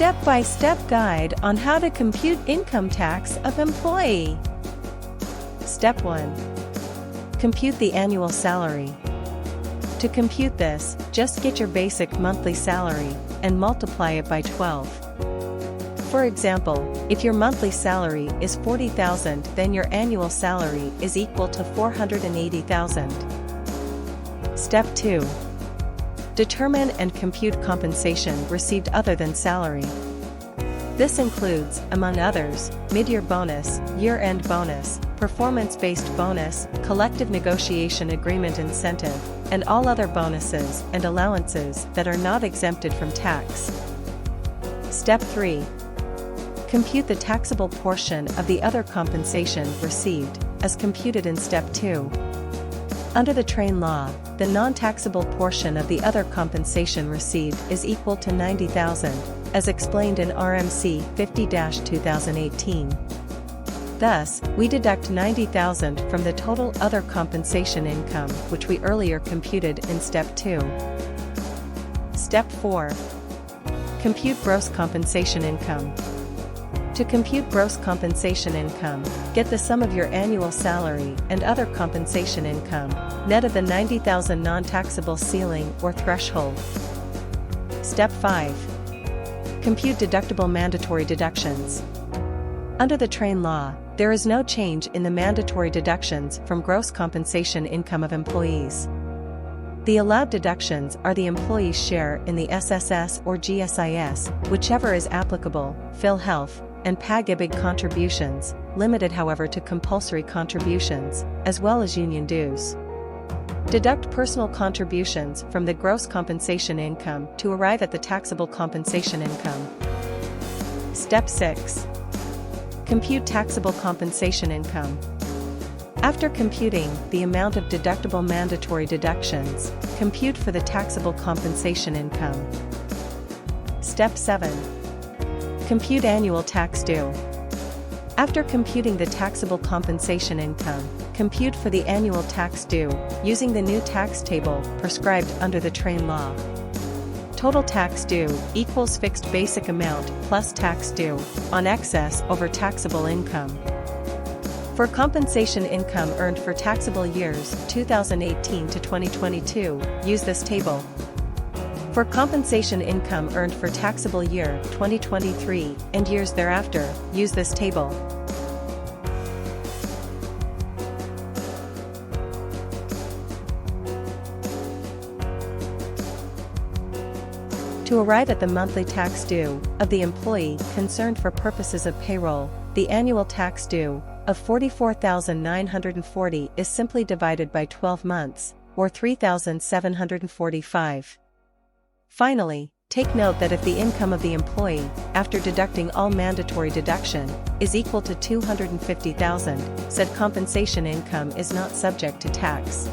Step-by-step guide on how to compute income tax of employee. Step 1. Compute the annual salary. To compute this, just get your basic monthly salary and multiply it by 12. For example, if your monthly salary is $40,000, then your annual salary is equal to $480,000. Step 2. Determine and compute compensation received other than salary. This includes, among others, mid-year bonus, year-end bonus, performance-based bonus, collective negotiation agreement incentive, and all other bonuses and allowances that are not exempted from tax. Step 3. Compute the taxable portion of the other compensation received, as computed in Step 2. Under the Train Law, the non-taxable portion of the other compensation received is equal to $90,000, as explained in RMC 50-2018. Thus, we deduct $90,000 from the total other compensation income which we earlier computed in Step 2. Step 4. Compute gross compensation income. To compute gross compensation income, get the sum of your annual salary and other compensation income, net of the $90,000 non-taxable ceiling or threshold. Step 5. Compute deductible mandatory deductions. Under the Train Law, there is no change in the mandatory deductions from gross compensation income of employees. The allowed deductions are the employee's share in the SSS or GSIS, whichever is applicable, PhilHealth, and PAGIBIG contributions, limited however to compulsory contributions, as well as union dues. Deduct personal contributions from the gross compensation income to arrive at the taxable compensation income. Step 6. Compute taxable compensation income. After computing the amount of deductible mandatory deductions, compute for the taxable compensation income. Step 7. Compute annual tax due. After computing the taxable compensation income, compute for the annual tax due, using the new tax table prescribed under the Train Law. Total tax due equals fixed basic amount plus tax due on excess over taxable income. For compensation income earned for taxable years 2018 to 2022, use this table. For compensation income earned for taxable year 2023 and years thereafter, use this table. To arrive at the monthly tax due of the employee concerned for purposes of payroll, the annual tax due of $44,940 is simply divided by 12 months, or 3,745. Finally, take note that if the income of the employee, after deducting all mandatory deduction, is equal to $250,000, said compensation income is not subject to tax.